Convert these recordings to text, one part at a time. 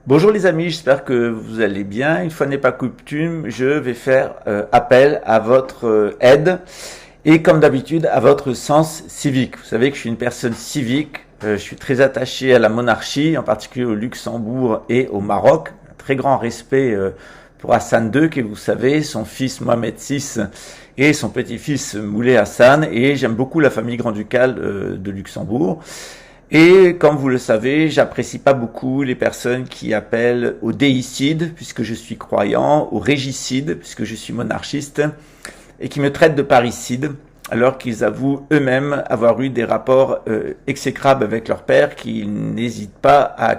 Bonjour les amis, j'espère que vous allez bien. Une fois n'est pas coutume, je vais faire appel à votre aide et comme d'habitude à votre sens civique. Vous savez que je suis une personne civique, je suis très attaché à la monarchie, en particulier au Luxembourg et au Maroc. Un très grand respect pour Hassan II, qui vous savez, son fils Mohamed VI et son petit-fils Moulay Hassan. Et j'aime beaucoup la famille grand-ducale de Luxembourg. Et comme vous le savez, j'apprécie pas beaucoup les personnes qui appellent au déicide, puisque je suis croyant, au régicide, puisque je suis monarchiste, et qui me traitent de parricide, alors qu'ils avouent eux-mêmes avoir eu des rapports exécrables avec leur père qu'ils n'hésitent pas à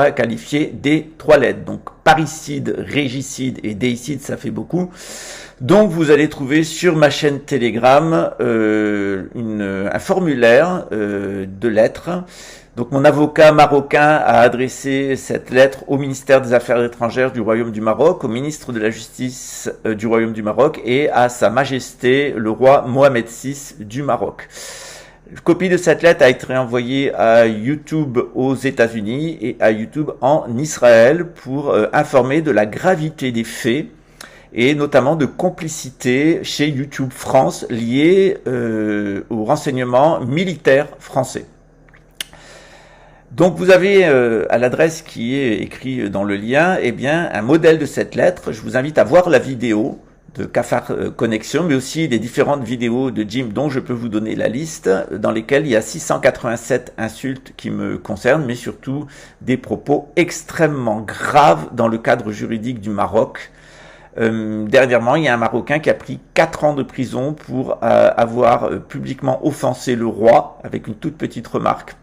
qualifier des trois lettres. Donc parricide, régicide et déicide, ça fait beaucoup. Donc vous allez trouver sur ma chaîne Telegram un formulaire de lettres. Donc mon avocat marocain a adressé cette lettre au ministère des Affaires étrangères du Royaume du Maroc, au ministre de la Justice du Royaume du Maroc et à Sa Majesté le roi Mohamed VI du Maroc. Une copie de cette lettre a été envoyée à YouTube aux États-Unis et à YouTube en Israël pour informer de la gravité des faits et notamment de complicité chez YouTube France liée au renseignement militaire français. Donc vous avez à l'adresse qui est écrite dans le lien, eh bien un modèle de cette lettre. Je vous invite à voir la vidéo de Cafard Connexion, mais aussi les différentes vidéos de Jim dont je peux vous donner la liste, dans lesquelles il y a 687 insultes qui me concernent, mais surtout des propos extrêmement graves dans le cadre juridique du Maroc. Dernièrement, il y a un Marocain qui a pris 4 ans de prison pour avoir publiquement offensé le roi, avec une toute petite remarque,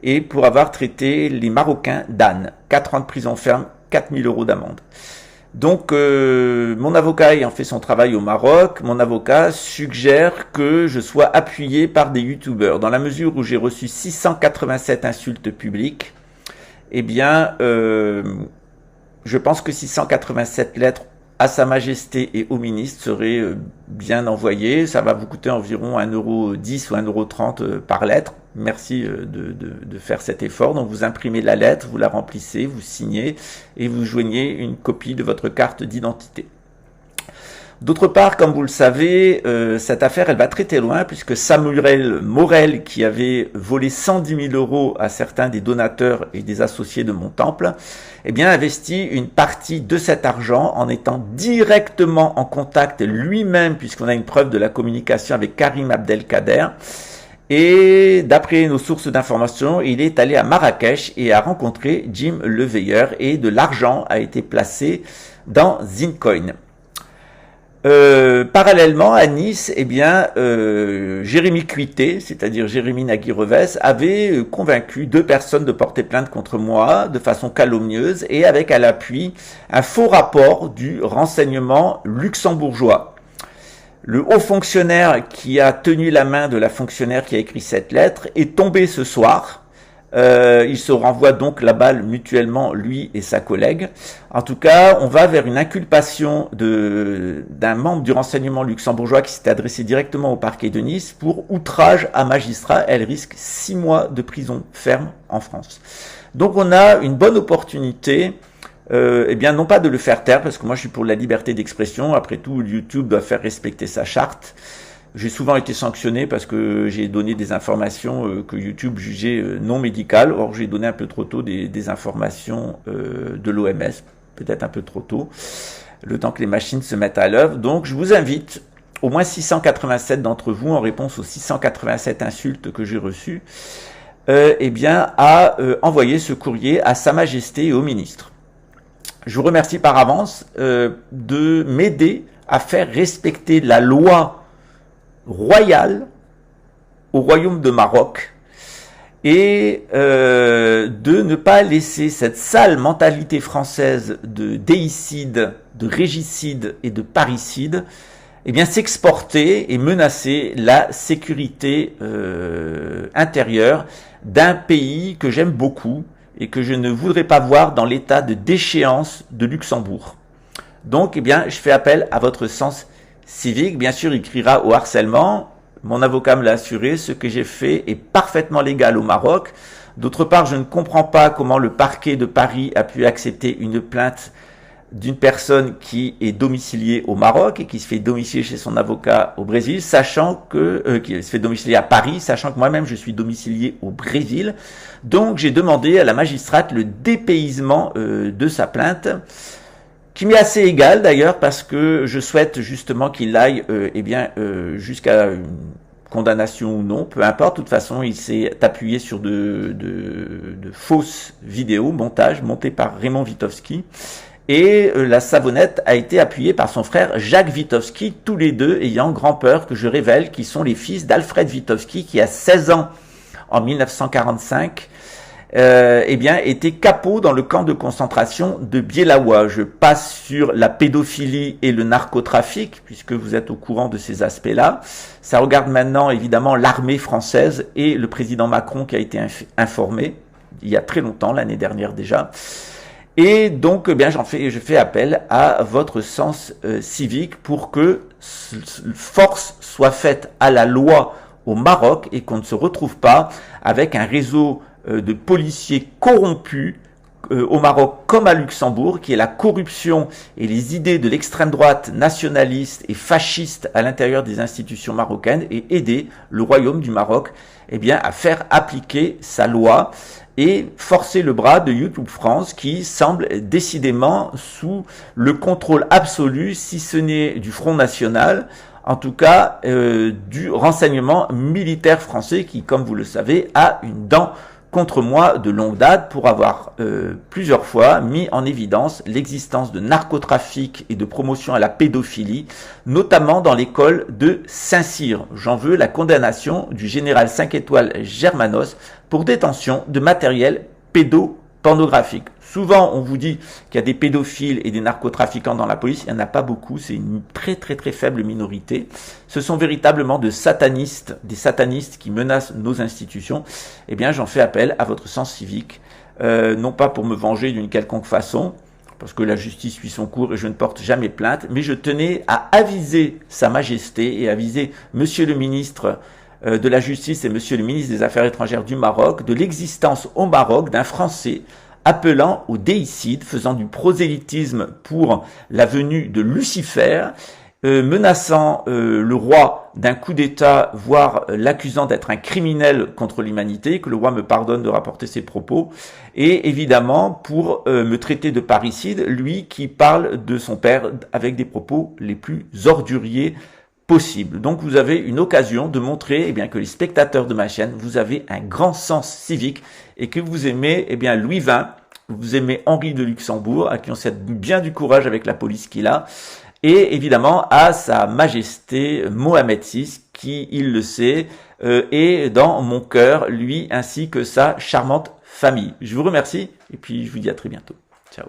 et pour avoir traité les Marocains d'ânes. 4 ans de prison ferme, 4 000 € d'amende. Donc, mon avocat ayant fait son travail au Maroc, mon avocat suggère que je sois appuyé par des youtubeurs. Dans la mesure où j'ai reçu 687 insultes publiques, eh bien, je pense que 687 lettres à Sa Majesté et au ministre seraient bien envoyées. Ça va vous coûter environ 1,10 € ou 1,30 € par lettre. Merci de faire cet effort. Donc vous imprimez la lettre, vous la remplissez, vous signez et vous joignez une copie de votre carte d'identité. D'autre part, comme vous le savez, cette affaire, elle va très loin puisque Samuel Morel, qui avait volé 110 000 € à certains des donateurs et des associés de mon temple, eh bien, investi une partie de cet argent en étant directement en contact lui-même, puisqu'on a une preuve de la communication avec Karim Abdelkader. Et d'après nos sources d'information, il est allé à Marrakech et a rencontré Jim le Veilleur et de l'argent a été placé dans Zincoin. Parallèlement à Nice, eh bien, Jérémy Cuité, c'est-à-dire Jérémy Nagui-Reves, avait convaincu 2 personnes de porter plainte contre moi de façon calomnieuse et avec à l'appui un faux rapport du renseignement luxembourgeois. Le haut fonctionnaire qui a tenu la main de la fonctionnaire qui a écrit cette lettre est tombé ce soir. Il se renvoie donc la balle mutuellement, lui et sa collègue. En tout cas, on va vers une inculpation d'un membre du renseignement luxembourgeois qui s'est adressé directement au parquet de Nice pour outrage à magistrat. Elle risque 6 mois de prison ferme en France. Donc on a une bonne opportunité, eh bien non pas de le faire taire, parce que moi je suis pour la liberté d'expression. Après tout, YouTube doit faire respecter sa charte. J'ai souvent été sanctionné parce que j'ai donné des informations que YouTube jugeait non médicales. Or, j'ai donné un peu trop tôt des informations de l'OMS, peut-être un peu trop tôt, le temps que les machines se mettent à l'œuvre. Donc, je vous invite, au moins 687 d'entre vous, en réponse aux 687 insultes que j'ai reçues, eh bien, à envoyer ce courrier à Sa Majesté et au ministre. Je vous remercie par avance de m'aider à faire respecter la loi royal au royaume de Maroc et de ne pas laisser cette sale mentalité française de déicide, de régicide et de parricide eh bien s'exporter et menacer la sécurité intérieure d'un pays que j'aime beaucoup et que je ne voudrais pas voir dans l'état de déchéance de Luxembourg. Donc, eh bien, je fais appel à votre sens civique. Bien sûr, il criera au harcèlement. Mon avocat me l'a assuré. Ce que j'ai fait est parfaitement légal au Maroc. D'autre part, je ne comprends pas comment le parquet de Paris a pu accepter une plainte d'une personne qui est domiciliée au Maroc et qui se fait domicilier chez son avocat au Brésil, sachant que qui se fait domicilier à Paris, sachant que moi-même je suis domicilié au Brésil. Donc j'ai demandé à la magistrate le dépaysement de sa plainte, qui m'est assez égal d'ailleurs parce que je souhaite justement qu'il aille jusqu'à une condamnation ou non, peu importe. De toute façon, il s'est appuyé sur de fausses vidéos, montages montés par Raymond Witowski. Et la savonnette a été appuyée par son frère Jacques Witowski, tous les deux ayant grand peur que je révèle qu'ils sont les fils d'Alfred Witowski, qui a 16 ans en 1945, était capot dans le camp de concentration de Bielawa. Je passe sur la pédophilie et le narcotrafic, puisque vous êtes au courant de ces aspects-là. Ça regarde maintenant évidemment l'armée française et le président Macron qui a été informé il y a très longtemps, l'année dernière déjà. Et donc, je fais appel à votre sens civique pour que force soit faite à la loi au Maroc et qu'on ne se retrouve pas avec un réseau de policiers corrompus au Maroc comme à Luxembourg, qui est la corruption et les idées de l'extrême droite nationaliste et fasciste à l'intérieur des institutions marocaines, et aider le royaume du Maroc à faire appliquer sa loi et forcer le bras de YouTube France, qui semble décidément sous le contrôle absolu, si ce n'est du Front National, en tout cas du renseignement militaire français, qui, comme vous le savez, a une dent contre moi de longue date pour avoir plusieurs fois mis en évidence l'existence de narcotrafic et de promotion à la pédophilie, notamment dans l'école de Saint-Cyr. J'en veux la condamnation du général 5 étoiles Germanos pour détention de matériel pédopornographique. Souvent, on vous dit qu'il y a des pédophiles et des narcotrafiquants dans la police. Il n'y en a pas beaucoup, c'est une très très très faible minorité. Ce sont véritablement des satanistes qui menacent nos institutions. J'en fais appel à votre sens civique, non pas pour me venger d'une quelconque façon, parce que la justice suit son cours et je ne porte jamais plainte, mais je tenais à aviser Sa Majesté et aviser Monsieur le ministre de la Justice et Monsieur le ministre des Affaires étrangères du Maroc de l'existence au Maroc d'un Français appelant au déicide, faisant du prosélytisme pour la venue de Lucifer, menaçant le roi d'un coup d'État, voire l'accusant d'être un criminel contre l'humanité, que le roi me pardonne de rapporter ses propos, et évidemment pour me traiter de parricide, lui qui parle de son père avec des propos les plus orduriers possibles. Donc vous avez une occasion de montrer que les spectateurs de ma chaîne, vous avez un grand sens civique et que vous aimez Louis XX, vous aimez Henri de Luxembourg, à qui on souhaite bien du courage avec la police qu'il a, et évidemment à Sa Majesté Mohamed VI, qui, il le sait, est dans mon cœur, lui ainsi que sa charmante famille. Je vous remercie et puis je vous dis à très bientôt. Ciao.